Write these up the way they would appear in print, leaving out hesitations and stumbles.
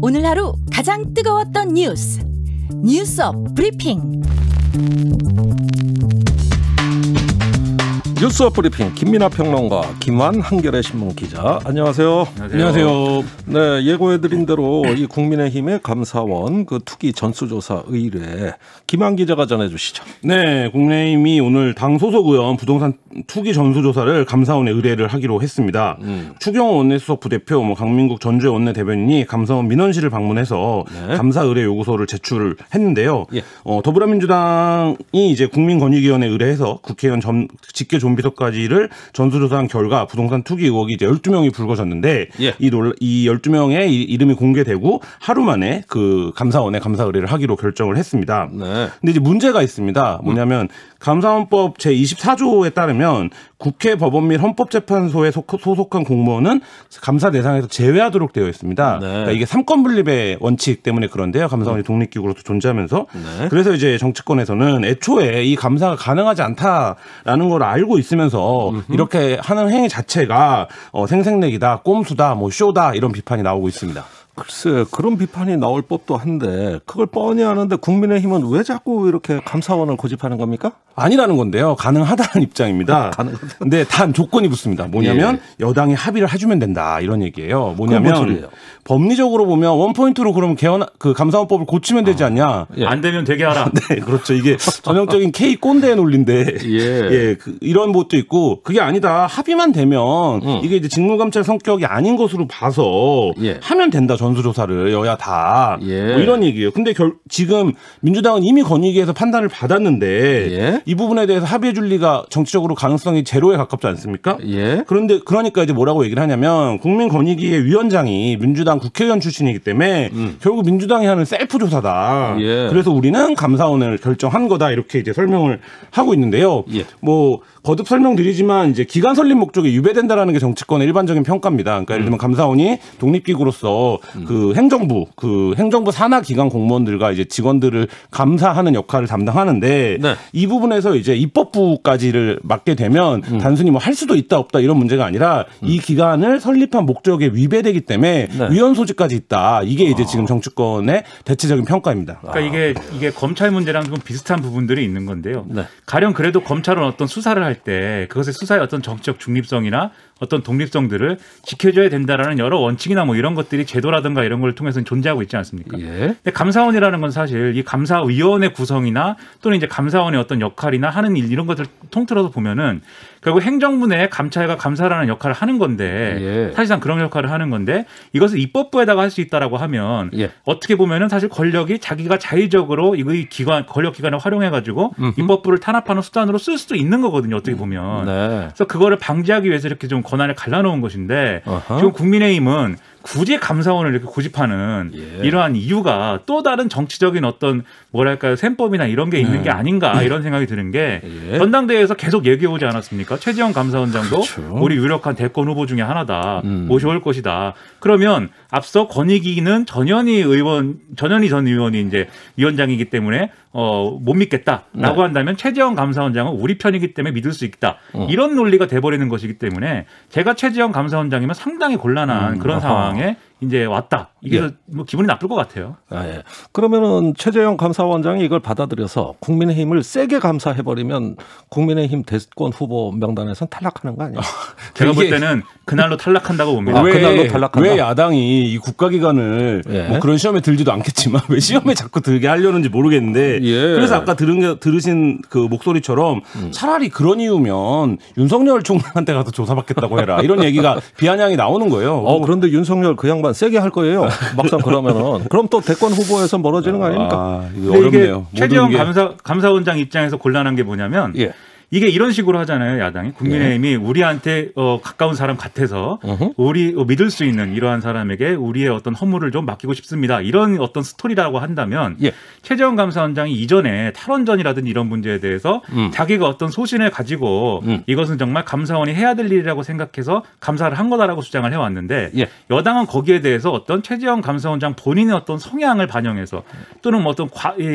오늘 하루 가장 뜨거웠던 뉴스 브리핑. 뉴스 브리핑 김민하 평론가, 김환 한겨레 신문 기자. 안녕하세요. 안녕하세요. 네, 예고해드린 대로 이 국민의힘의 감사원 그 투기 전수조사 의뢰 김환 기자가 전해주시죠. 네, 국민의힘이 오늘 당 소속 의원 부동산 투기 전수조사를 감사원에 의뢰를 하기로 했습니다. 추경호 원내수석 부대표, 강민국 전주의 원내대변인이 감사원 민원실을 방문해서 감사 의뢰 요구서를 제출을 했는데요. 예. 더불어민주당이 이제 국민권익위원회에 의뢰해서 국회의원 직계 좀비서까지를 전수조사한 결과 부동산 투기 의혹이 이제 12명이 불거졌는데 예. 이 12명의 이름이 공개되고 하루 만에 그 감사원에 감사 의뢰를 하기로 결정을 했습니다. 네. 근데 이제 문제가 있습니다. 뭐냐면 감사원법 제24조에 따르면 국회 법원 및 헌법재판소에 소속한 공무원은 감사 대상에서 제외하도록 되어 있습니다. 네. 그러니까 이게 삼권 분립의 원칙 때문에 그런데요. 감사원이 독립기구로서 존재하면서 네. 그래서 이제 정치권에서는 애초에 이 감사가 가능하지 않다라는 걸 알고 있으면서 이렇게 하는 행위 자체가 생색내기다, 꼼수다, 쇼다 이런 비판이 나오고 있습니다. 글쎄, 그런 비판이 나올 법도 한데 그걸 뻔히 아는데 국민의힘은 왜 자꾸 이렇게 감사원을 고집하는 겁니까? 아니라는 건데요. 가능하다는 입장입니다. 가능하다. 근데 단 조건이 붙습니다. 뭐냐면 여당이 합의를 해주면 된다 이런 얘기예요. 뭐냐면 법리적으로 보면 원포인트로 그러면 그 감사원법을 고치면 되지 않냐? 예. 안 되면 되게 하라. 네, 그렇죠. 이게 전형적인 K 꼰대의 논리인데 이런 것도 있고 그게 아니다. 합의만 되면 이게 이제 직무감찰 성격이 아닌 것으로 봐서 하면 된다. 전수조사를 여야 다 뭐 이런 얘기예요. 근데 지금 민주당은 이미 권익위에서 판단을 받았는데 이 부분에 대해서 합의해 줄 리가 정치적으로 가능성이 제로에 가깝지 않습니까? 그런데 그러니까 이제 뭐라고 얘기를 하냐면 국민권익위의 위원장이 민주당 국회의원 출신이기 때문에 결국 민주당이 하는 셀프 조사다. 그래서 우리는 감사원을 결정한 거다 이렇게 이제 설명을 하고 있는데요. 뭐 거듭 설명드리지만 이제 기관 설립 목적이 유배된다라는 게 정치권의 일반적인 평가입니다. 그러니까 예를 들면 감사원이 독립기구로서 그 행정부 산하 기관 공무원들과 이제 직원들을 감사하는 역할을 담당하는데 이 부분에서 이제 입법부까지를 맡게 되면 단순히 뭐 할 수도 있다 없다 이런 문제가 아니라 이 기관을 설립한 목적에 위배되기 때문에 위헌 소지까지 있다. 이게 이제 지금 정치권의 대체적인 평가입니다. 그러니까 이게 검찰 문제랑 좀 비슷한 부분들이 있는 건데요. 가령 그래도 검찰은 어떤 수사를 할 때 그것의 수사의 어떤 정치적 중립성이나 어떤 독립성들을 지켜줘야 된다라는 여러 원칙이나 뭐 이런 것들이 제도라든가 이런 걸 통해서 존재하고 있지 않습니까? 근데 감사원이라는 건 사실 이 감사위원회 구성이나 또는 이제 감사원의 어떤 역할이나 하는 일 이런 것들 통틀어서 보면은 결국 행정부 내 감찰과 감사라는 역할을 하는 건데 사실상 그런 역할을 하는 건데 이것을 입법부에다가 할 수 있다라고 하면 어떻게 보면은 사실 권력이 자기가 자의적으로 이 권력 기관을 활용해 가지고 입법부를 탄압하는 수단으로 쓸 수도 있는 거거든요. 어떻게 보면. 그래서 그거를 방지하기 위해서 이렇게 좀 권한을 갈라놓은 것인데 지금 국민의힘은 굳이 감사원을 이렇게 고집하는 이러한 이유가 또 다른 정치적인 어떤 뭐랄까요 셈법이나 이런 게 있는 게 아닌가 이런 생각이 드는 게 전당대회에서 계속 얘기해오지 않았습니까? 최재형 감사원장도 우리 유력한 대권 후보 중에 하나다. 모셔올 것이다. 그러면 앞서 권익위는 전현희 전 의원이 이제 위원장이기 때문에 못 믿겠다라고 한다면 최재형 감사원장은 우리 편이기 때문에 믿을 수 있다. 이런 논리가 돼버리는 것이기 때문에 제가 최재형 감사원장이면 상당히 곤란한 그런 상황에 이제 왔다. 이게 뭐 기분이 나쁠 것 같아요. 그러면은 최재형 감사원장이 이걸 받아들여서 국민의힘을 세게 감사해버리면 국민의힘 대권 후보 명단에선 탈락하는 거 아니에요? 제가 볼 때는 그날로 탈락한다고 봅니다. 그날로 탈락한다. 왜 야당이 이 국가기관을 뭐 그런 시험에 들지도 않겠지만 왜 시험에 자꾸 들게 하려는지 모르겠는데 그래서 아까 들으신 그 목소리처럼 차라리 그런 이유면 윤석열 총장한테 가서 조사받겠다고 해라. 이런 얘기가 비아냥이 나오는 거예요. 그런데 윤석열 그 양반 세게 할 거예요. 막상 그러면은 그럼 또 대권 후보에서 멀어지는 거 아닙니까? 이거 어렵네요. 최재형 감사원장 입장에서 곤란한 게 뭐냐면 이게 이런 식으로 하잖아요. 야당이. 국민의힘이 우리한테 가까운 사람 같아서 우리 믿을 수 있는 이러한 사람에게 우리의 어떤 허물을 좀 맡기고 싶습니다. 이런 어떤 스토리라고 한다면 최재형 감사원장이 이전에 탈원전이라든지 이런 문제에 대해서 자기가 어떤 소신을 가지고 이것은 정말 감사원이 해야 될 일이라고 생각해서 감사를 한 거다라고 주장을 해왔는데 여당은 거기에 대해서 어떤 최재형 감사원장 본인의 어떤 성향을 반영해서 또는 뭐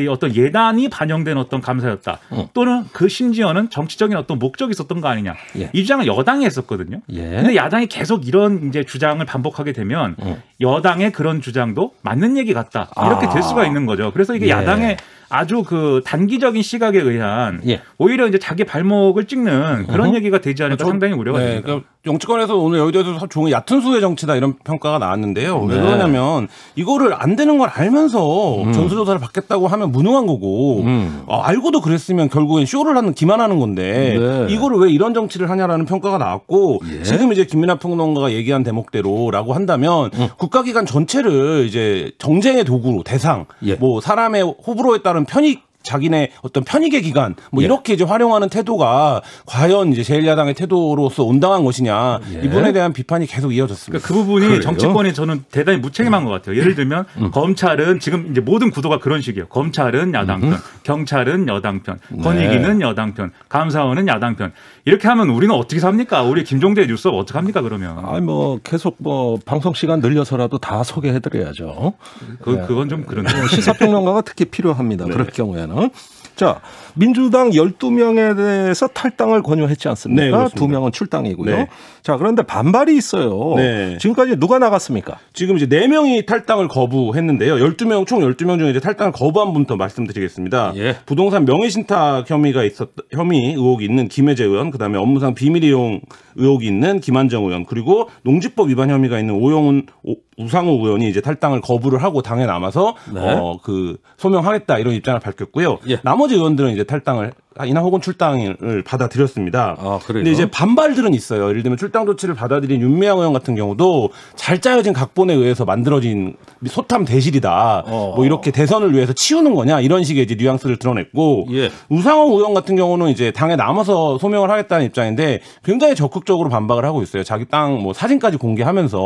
어떤 예단이 반영된 어떤 감사였다. 또는 그 심지어는 정치적인 어떤 목적이 있었던 거 아니냐. 이 주장을 여당이 했었거든요. 근데 야당이 계속 이런 이제 주장을 반복하게 되면 여당의 그런 주장도 맞는 얘기 같다. 이렇게 될 수가 있는 거죠. 그래서 이게 야당의 아주 그 단기적인 시각에 의한 오히려 이제 자기 발목을 찍는 그런 얘기가 되지 않을까 상당히 우려가 됩니다. 그러니까 정치권에서 오늘 여의도에서 좋은 얕은 수의 정치다 이런 평가가 나왔는데요. 왜 그러냐면 이거를 안 되는 걸 알면서 전수조사를 받겠다고 하면 무능한 거고 알고도 그랬으면 결국엔 쇼를 하는 기만하는 건데 이거를 왜 이런 정치를 하냐라는 평가가 나왔고 지금 이제 김민하 평론가가 얘기한 대목대로라고 한다면 국가기관 전체를 이제 정쟁의 도구로 대상 뭐 사람의 호불호에 따른 편익 자기네 어떤 편익의 기관 뭐 이렇게 이제 활용하는 태도가 과연 이제 제1야당의 태도로서 온당한 것이냐 이 부분에 대한 비판이 계속 이어졌습니다. 그러니까 그 부분이 그래요? 정치권이 저는 대단히 무책임한 것 같아요. 예를 들면 검찰은 지금 이제 모든 구도가 그런 식이에요. 검찰은 야당 편, 경찰은 여당 편, 권익위는 여당 편, 감사원은 야당 편. 이렇게 하면 우리는 어떻게 삽니까? 우리 김종대 뉴스업 어떻게 합니까 그러면? 아니 뭐 계속 뭐 방송 시간 늘려서라도 다 소개해드려야죠. 그건 좀 그런데 시사평론가가 특히 필요합니다. 그럴 경우에는. 자, 민주당 12명에 대해서 탈당을 권유했지 않습니까? 2명은 출당이고요. 자, 그런데 반발이 있어요. 지금까지 누가 나갔습니까? 지금 이제 4명이 탈당을 거부했는데요. 12명, 총 12명 중에 이제 탈당을 거부한 분부터 말씀드리겠습니다. 부동산 명예신탁 혐의 의혹이 있는 김혜재 의원, 그다음에 업무상 비밀 이용 의혹이 있는 김한정 의원, 그리고 농지법 위반 혐의가 있는 우상호 의원이 이제 탈당을 거부를 하고 당에 남아서 소명하겠다 이런 입장을 밝혔고요. 나머지 의원들은 이제 탈당을 이나 혹은 출당을 받아들였습니다. 그런데 이제 반발들은 있어요. 예를 들면 출당 조치를 받아들인 윤미향 의원 같은 경우도 잘 짜여진 각본에 의해서 만들어진 소탐 대실이다. 뭐 이렇게 대선을 위해서 치우는 거냐 이런 식의 이제 뉘앙스를 드러냈고 우상호 의원 같은 경우는 이제 당에 남아서 소명을 하겠다는 입장인데 굉장히 적극적으로 반박을 하고 있어요. 자기 땅 뭐 사진까지 공개하면서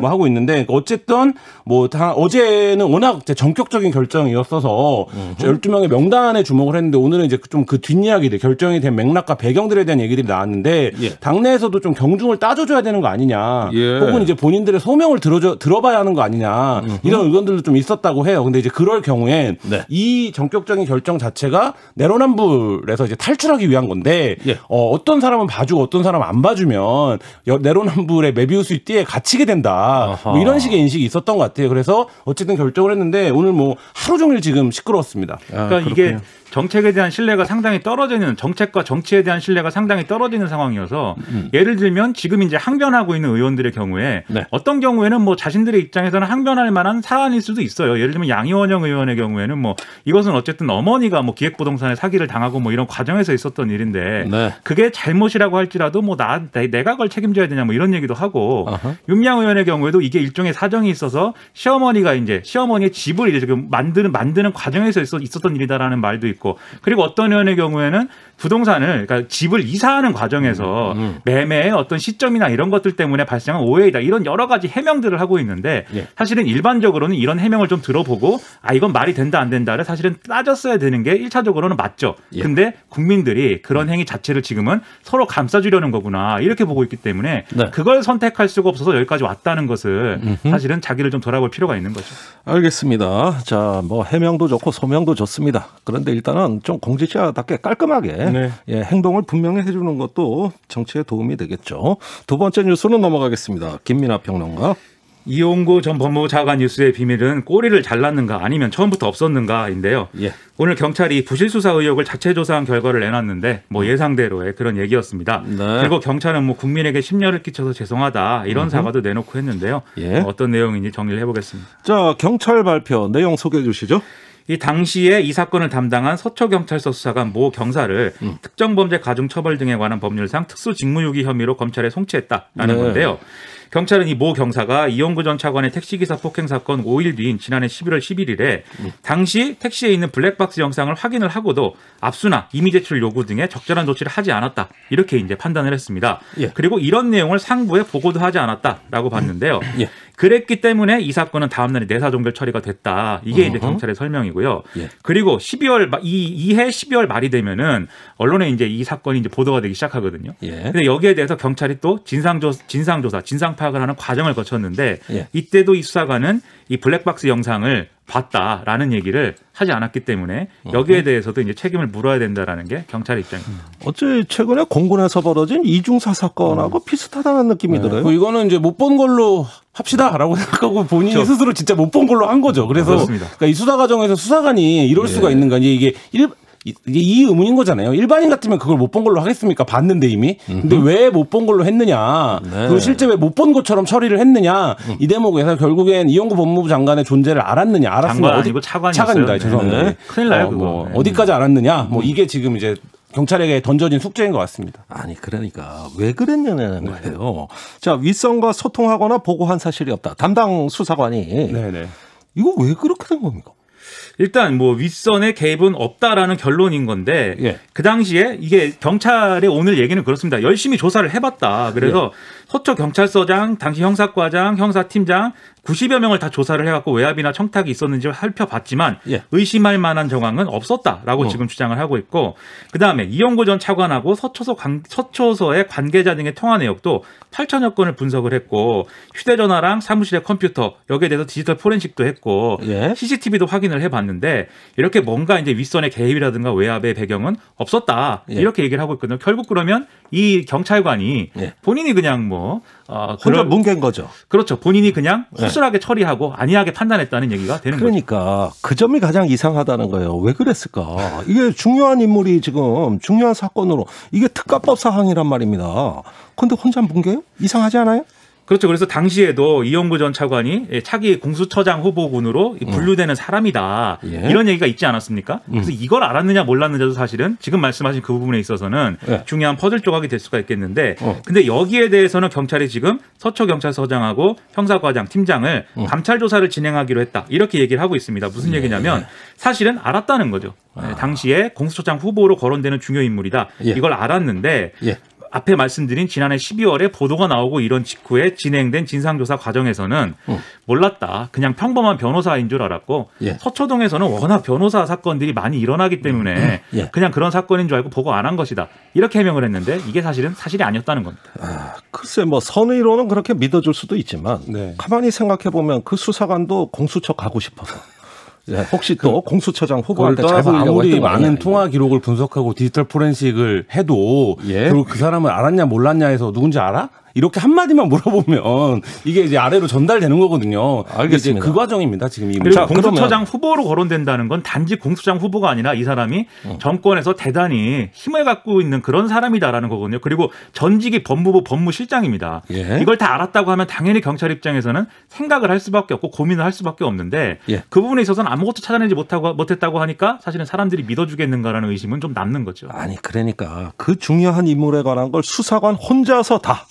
뭐 하고 있는데 어쨌든 뭐 어제는 워낙 전격적인 결정이었어서 12명의 명단에 주목을 했는데 오늘은 이제 좀 그 뒷이야기들 결정이 된 맥락과 배경들에 대한 얘기들이 나왔는데 당내에서도 좀 경중을 따져줘야 되는 거 아니냐 혹은 이제 본인들의 소명을 들어봐야 하는 거 아니냐 이런 의견들도 좀 있었다고 해요. 근데 이제 그럴 경우엔 이 전격적인 결정 자체가 내로남불에서 이제 탈출하기 위한 건데 어떤 사람은 봐주고 어떤 사람은 안 봐주면 내로남불의 메비우스 띠에 갇히게 된다. 뭐 이런 식의 인식이 있었던 것 같아요. 그래서 어쨌든 결정을 했는데 오늘 뭐 하루 종일 지금 시끄러웠습니다. 그러니까 이게 정책에 대한 신뢰가 상당히 떨어지는 정책과 정치에 대한 신뢰가 상당히 떨어지는 상황이어서 예를 들면 지금 이제 항변하고 있는 의원들의 경우에 어떤 경우에는 뭐 자신들의 입장에서는 항변할 만한 사안일 수도 있어요. 예를 들면 양이원영 의원의 경우에는 뭐 이것은 어쨌든 어머니가 뭐 기획부동산에 사기를 당하고 뭐 이런 과정에서 있었던 일인데 그게 잘못이라고 할지라도 뭐 내가 그걸 책임져야 되냐 뭐 이런 얘기도 하고 윤미향 의원의 경우에도 이게 일종의 사정이 있어서 시어머니의 집을 이제 지금 만드는 과정에서 있었던 일이다라는 말도 있고 그리고 어떤 의원의 경우에는 부동산을 그러니까 집을 이사하는 과정에서 매매의 어떤 시점이나 이런 것들 때문에 발생한 오해이다 이런 여러 가지 해명들을 하고 있는데 사실은 일반적으로는 이런 해명을 좀 들어보고 이건 말이 된다 안 된다를 사실은 따졌어야 되는 게 1차적으로는 맞죠. 근데 국민들이 그런 행위 자체를 지금은 서로 감싸주려는 거구나 이렇게 보고 있기 때문에 그걸 선택할 수가 없어서 여기까지 왔다는 것을 사실은 자기를 좀 돌아볼 필요가 있는 거죠. 알겠습니다. 자, 뭐 해명도 좋고 소명도 좋습니다. 그런데 일단은 좀 공직자답게 깔끔하게 행동을 분명히 해주는 것도 정치에 도움이 되겠죠. 두 번째 뉴스는 넘어가겠습니다. 김민하 평론가. 이용구 전 법무부 차관 뉴스의 비밀은 꼬리를 잘랐는가 아니면 처음부터 없었는가인데요. 오늘 경찰이 부실 수사 의혹을 자체 조사한 결과를 내놨는데 뭐 예상대로의 그런 얘기였습니다. 그리고 경찰은 뭐 국민에게 심려를 끼쳐서 죄송하다 이런 사과도 내놓고 했는데요. 어떤 내용인지 정리를 해보겠습니다. 자, 경찰 발표 내용 소개해 주시죠. 이 당시에 이 사건을 담당한 서초경찰서 수사관 모 경사를 특정범죄 가중처벌 등에 관한 법률상 특수직무유기 혐의로 검찰에 송치했다라는 건데요. 경찰은 이 모 경사가 이용구 전 차관의 택시기사 폭행 사건 5일 뒤인 지난해 11월 11일에 당시 택시에 있는 블랙박스 영상을 확인을 하고도 압수나 이미 제출 요구 등의 적절한 조치를 하지 않았다. 이렇게 이제 판단을 했습니다. 그리고 이런 내용을 상부에 보고도 하지 않았다라고 봤는데요. 그랬기 때문에 이 사건은 다음 날에 내사 종결 처리가 됐다. 이게 이제 경찰의 설명이고요. 그리고 이해 12월 말이 되면은 언론에 이제 이 사건이 이제 보도가 되기 시작하거든요. 근데 여기에 대해서 경찰이 또 진상 파악을 하는 과정을 거쳤는데 이때도 이 수사관은 이 블랙박스 영상을 봤다라는 얘기를 하지 않았기 때문에 여기에 대해서도 이제 책임을 물어야 된다라는 게 경찰의 입장입니다. 어째 최근에 공군에서 벌어진 이중사 사건하고 비슷하다는 느낌이 들어요. 이거는 이제 못 본 걸로 합시다라고 생각하고 본인이 스스로 진짜 못 본 걸로 한 거죠. 그래서 그러니까 이 수사 과정에서 수사관이 이럴 수가 있는가 이게 이 의문인 거잖아요. 일반인 같으면 그걸 못 본 걸로 하겠습니까? 봤는데 이미. 근데 왜 못 본 걸로 했느냐. 그리고 실제 왜 못 본 것처럼 처리를 했느냐. 이 대목에서 결국엔 이용구 법무부 장관의 존재를 알았느냐. 알았으면 아니고 차관입니다. 죄송합니다. 네. 큰일 나요. 어디까지 알았느냐. 이게 지금 이제 경찰에게 던져진 숙제인 것 같습니다. 아니 그러니까 왜 그랬냐는 거예요. 자, 윗선과 소통하거나 보고한 사실이 없다. 담당 수사관이 이거 왜 그렇게 된 겁니까? 일단 뭐 윗선의 개입은 없다라는 결론인 건데 그 당시에 이게 경찰의 오늘 얘기는 그렇습니다. 열심히 조사를 해봤다. 그래서 서초경찰서장, 당시 형사과장, 형사팀장 90여 명을 다 조사를 해갖고 외압이나 청탁이 있었는지 살펴봤지만 의심할 만한 정황은 없었다라고 지금 주장을 하고 있고, 그다음에 이용구 전 차관하고 서초서의 관계자 등의 통화 내역도 8천여 건을 분석을 했고, 휴대전화랑 사무실의 컴퓨터 여기에 대해서 디지털 포렌식도 했고 CCTV도 확인을 해봤는데 이렇게 뭔가 이제 윗선의 개입이라든가 외압의 배경은 없었다 이렇게 얘기를 하고 있거든요. 결국 그러면 이 경찰관이 본인이 그냥 혼자 뭉갠 거죠. 그렇죠. 본인이 그냥 허술하게 처리하고 안이하게 판단했다는 얘기가 되는 거죠. 그러니까 그 점이 가장 이상하다는 거예요. 왜 그랬을까? 이게 중요한 인물이 지금 중요한 사건으로 이게 특가법 사항이란 말입니다. 그런데 혼자 뭉개요? 이상하지 않아요? 그렇죠. 그래서 당시에도 이용구 전 차관이 차기 공수처장 후보군으로 분류되는 사람이다. 이런 얘기가 있지 않았습니까? 그래서 이걸 알았느냐 몰랐느냐도 사실은 지금 말씀하신 그 부분에 있어서는 중요한 퍼즐 조각이 될 수가 있겠는데, 근데 여기에 대해서는 경찰이 지금 서초경찰서장하고 형사과장, 팀장을 감찰 조사를 진행하기로 했다. 이렇게 얘기를 하고 있습니다. 무슨 얘기냐면 사실은 알았다는 거죠. 당시에 공수처장 후보로 거론되는 중요 인물이다. 이걸 알았는데 앞에 말씀드린 지난해 12월에 보도가 나오고 이런 직후에 진행된 진상조사 과정에서는 몰랐다. 그냥 평범한 변호사인 줄 알았고 서초동에서는 워낙 변호사 사건들이 많이 일어나기 때문에 그냥 그런 사건인 줄 알고 보고 안 한 것이다. 이렇게 해명을 했는데 이게 사실이 아니었다는 겁니다. 글쎄 선의로는 그렇게 믿어줄 수도 있지만 가만히 생각해보면 그 수사관도 공수처 가고 싶어서 혹시 또 공수처장 후보한테 잘 보이려고 아무리 많은 통화 기록을 분석하고 디지털 포렌식을 해도 결국 그 사람을 알았냐 몰랐냐 해서 누군지 알아? 이렇게 한마디만 물어보면 이게 이제 아래로 전달되는 거거든요. 알겠습니다. 이제 그 과정입니다. 지금 이 그리고 공수처장 후보로 거론된다는 건 단지 공수처장 후보가 아니라 이 사람이 정권에서 대단히 힘을 갖고 있는 그런 사람이다라는 거거든요. 그리고 전직이 법무부 법무실장입니다. 이걸 다 알았다고 하면 당연히 경찰 입장에서는 생각을 할 수밖에 없고 고민을 할 수밖에 없는데 그 부분에 있어서는 아무것도 찾아내지 못했다고 하니까 사실은 사람들이 믿어주겠는가라는 의심은 좀 남는 거죠. 아니 그러니까 그 중요한 인물에 관한 걸 수사관 혼자서 다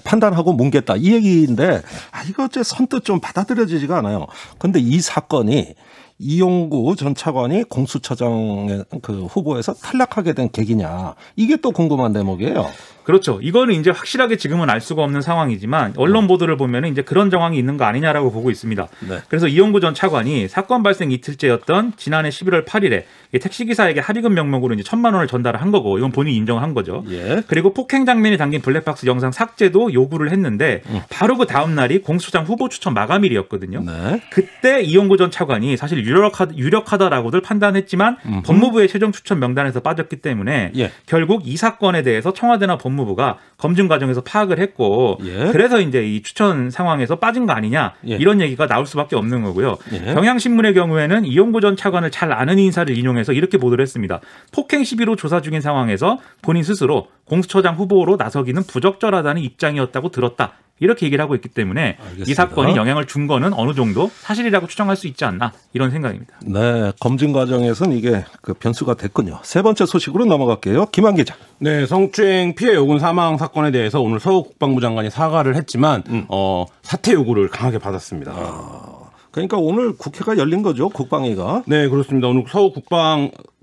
판단하고 뭉갰다 이 얘기인데 이거 어째 선뜻 좀 받아들여지지가 않아요. 그런데 이 사건이 이용구 전 차관이 공수처장의 그 후보에서 탈락하게 된 계기냐, 이게 또 궁금한 대목이에요. 그렇죠. 이거는 이제 확실하게 지금은 알 수가 없는 상황이지만 언론 보도를 보면 이제 그런 정황이 있는 거 아니냐라고 보고 있습니다. 그래서 이용구 전 차관이 사건 발생 이틀째였던 지난해 11월 8일에 택시기사에게 합의금 명목으로 이제 1,000만 원을 전달을 한 거고, 이건 본인이 인정한 거죠. 그리고 폭행 장면이 담긴 블랙박스 영상 삭제도 요구를 했는데 바로 그 다음 날이 공수처장 후보 추천 마감일이었거든요. 그때 이용구 전 차관이 사실 유력하다라고들 판단했지만 법무부의 최종 추천 명단에서 빠졌기 때문에 결국 이 사건에 대해서 청와대나 법무부가 검증 과정에서 파악을 했고 그래서 이제 이 추천 상황에서 빠진 거 아니냐 이런 얘기가 나올 수밖에 없는 거고요. 경향신문의 경우에는 이용구 전 차관을 잘 아는 인사를 인용해서 이렇게 보도를 했습니다. 폭행 시비로 조사 중인 상황에서 본인 스스로 공수처장 후보로 나서기는 부적절하다는 입장이었다고 들었다. 이렇게 얘기를 하고 있기 때문에 알겠습니다. 이 사건이 영향을 준 거는 어느 정도 사실이라고 추정할 수 있지 않나, 이런 생각입니다. 네, 검증 과정에서는 이게 그 변수가 됐군요. 세 번째 소식으로 넘어갈게요. 김한 기자. 네, 성추행 피해 요군 사망 사건에 대해서 오늘 서욱 국방부 장관이 사과를 했지만 사퇴 요구를 강하게 받았습니다. 그러니까 오늘 국회가 열린 거죠, 국방위가. 네, 그렇습니다. 오늘 서욱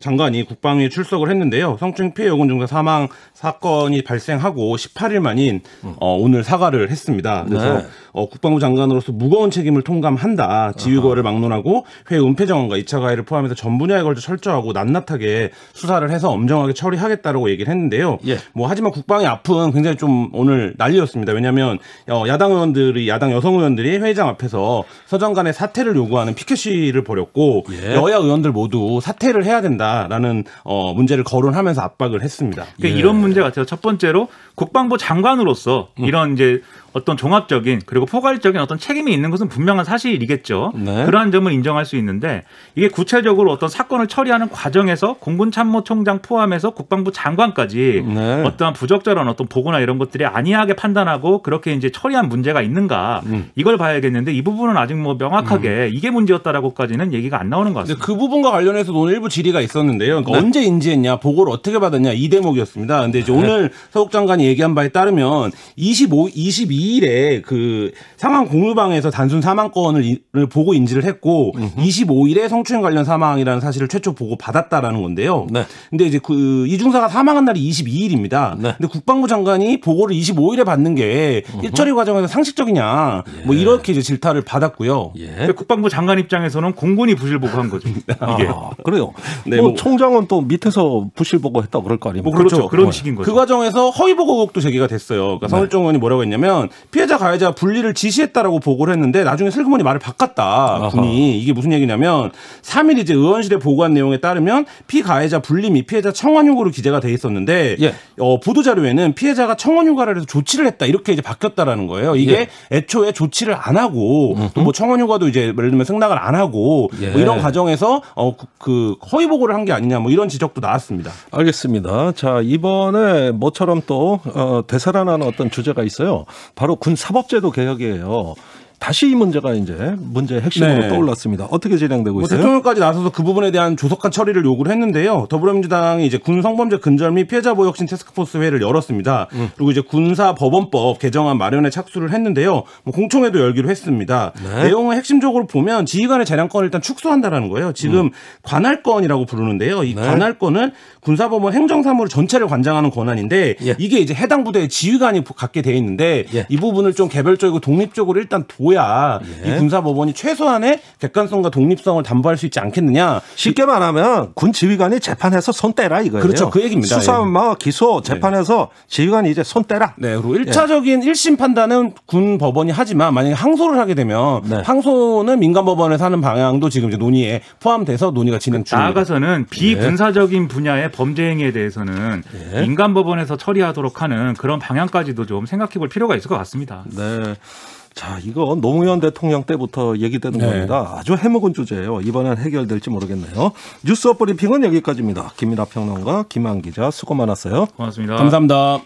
장관이 국방위에 출석을 했는데요. 성추행 피해 여군 중사 사망 사건이 발생하고 18일 만인 오늘 사과를 했습니다. 그래서 국방부 장관으로서 무거운 책임을 통감한다. 지휘거를 막론하고 회의 은폐 정황과 2차 가해를 포함해서 전 분야에 걸쳐 철저하고 낱낱하게 수사를 해서 엄정하게 처리하겠다라고 얘기를 했는데요. 하지만 국방위 앞은 굉장히 좀 오늘 난리였습니다. 왜냐하면 야당 여성 의원들이 회의장 앞에서 서 장관의 사퇴를 요구하는 피켓 시위를 벌였고 여야 의원들 모두 사퇴를 해야 된다라는 문제를 거론하면서 압박을 했습니다. 그러니까 이런 문제 같아요. 첫 번째로 국방부 장관으로서 이런 이제 어떤 종합적인 그리고 포괄적인 어떤 책임이 있는 것은 분명한 사실이겠죠. 그러한 점을 인정할 수 있는데 이게 구체적으로 어떤 사건을 처리하는 과정에서 공군참모총장 포함해서 국방부 장관까지 어떠한 부적절한 어떤 보고나 이런 것들이 안이하게 판단하고 그렇게 이제 처리한 문제가 있는가 이걸 봐야겠는데 이 부분은 아직 뭐 명확하게 이게 문제였다라고까지는 얘기가 안 나오는 것 같습니다. 그 부분과 관련해서 오늘 일부 질의가 있었는데요. 그러니까 언제 인지했냐, 보고를 어떻게 받았냐 이 대목이었습니다. 근데 이제 오늘 서욱 장관이 얘기한 바에 따르면 22일에 그 상황 공유방에서 단순 사망 건을 보고 인지를 했고 25일에 성추행 관련 사망이라는 사실을 최초 보고 받았다라는 건데요. 근데 이제 그 이중사가 사망한 날이 22일입니다. 근데 국방부 장관이 보고를 25일에 받는 게 일처리 과정에서 상식적이냐 뭐 이렇게 이제 질타를 받았고요. 국방부 장관 입장에서는 공군이 부실 보고한 거죠. 이게. 그래요. 뭐 총장은 또 밑에서 부실 보고했다 그럴 거 아닙니까? 그렇죠. 그런 식인 거죠. 그 과정에서 허위 보고 의혹도 제기가 됐어요. 그러니까 서울정 의원이 뭐라고 했냐면 피해자 가해자 분리를 지시했다라고 보고를 했는데 나중에 슬그머니 말을 바꿨다. 분이 이게 무슨 얘기냐면 3일 이제 의원실에 보고한 내용에 따르면 피가해자 분리 및 피해자 청원 요구로 기재가 돼 있었는데 보도 자료에는 피해자가 청원 요구를 해서 조치를 했다 이렇게 이제 바뀌었다라는 거예요. 이게 애초에 조치를 안 하고 또 뭐 청원 요구도 이제 예를 들면 승낙을 안 하고 뭐 이런 과정에서 그 허위 보고를 한 게 아니냐 뭐 이런 지적도 나왔습니다. 알겠습니다. 자, 이번에 모처럼 또 되살아나는 어떤 주제가 있어요. 바로 군사법제도 개혁이에요. 다시 이 문제가 이제 문제의 핵심으로 떠올랐습니다. 어떻게 진행되고 있어요? 대통령까지 나서서 그 부분에 대한 조속한 처리를 요구를 했는데요. 더불어민주당이 이제 군 성범죄 근절 및 피해자 보호 혁신 태스크포스 회의를 열었습니다. 그리고 이제 군사법원법 개정안 마련에 착수를 했는데요. 뭐 공청회도 열기로 했습니다. 내용을 핵심적으로 보면 지휘관의 재량권을 일단 축소한다라는 거예요. 지금 관할권이라고 부르는데요. 이 관할권은 군사법원 행정사무를 전체를 관장하는 권한인데 이게 이제 해당 부대의 지휘관이 갖게 돼 있는데 이 부분을 좀 개별적이고 독립적으로 일단 둬야 이 군사법원이 최소한의 객관성과 독립성을 담보할 수 있지 않겠느냐. 쉽게 말하면 군 지휘관이 재판해서 손 떼라 이거예요. 그렇죠. 그 얘기입니다. 수사, 기소, 재판에서 지휘관이 이제 손 떼라. 그리고 1차적인 1심 판단은 군 법원이 하지만 만약에 항소를 하게 되면 항소는 민간 법원에서 하는 방향도 지금 이제 논의에 포함돼서 논의가 진행 중입니다. 나아가서는 비군사적인 분야의 범죄 행위에 대해서는 민간 법원에서 처리하도록 하는 그런 방향까지도 좀 생각해 볼 필요가 있을 것 같습니다. 자, 이거 노무현 대통령 때부터 얘기되는 겁니다. 아주 해묵은 주제예요. 이번엔 해결될지 모르겠네요. 뉴스업 브리핑은 여기까지입니다. 김민하 평론가, 김한 기자 수고 많았어요. 고맙습니다. 감사합니다.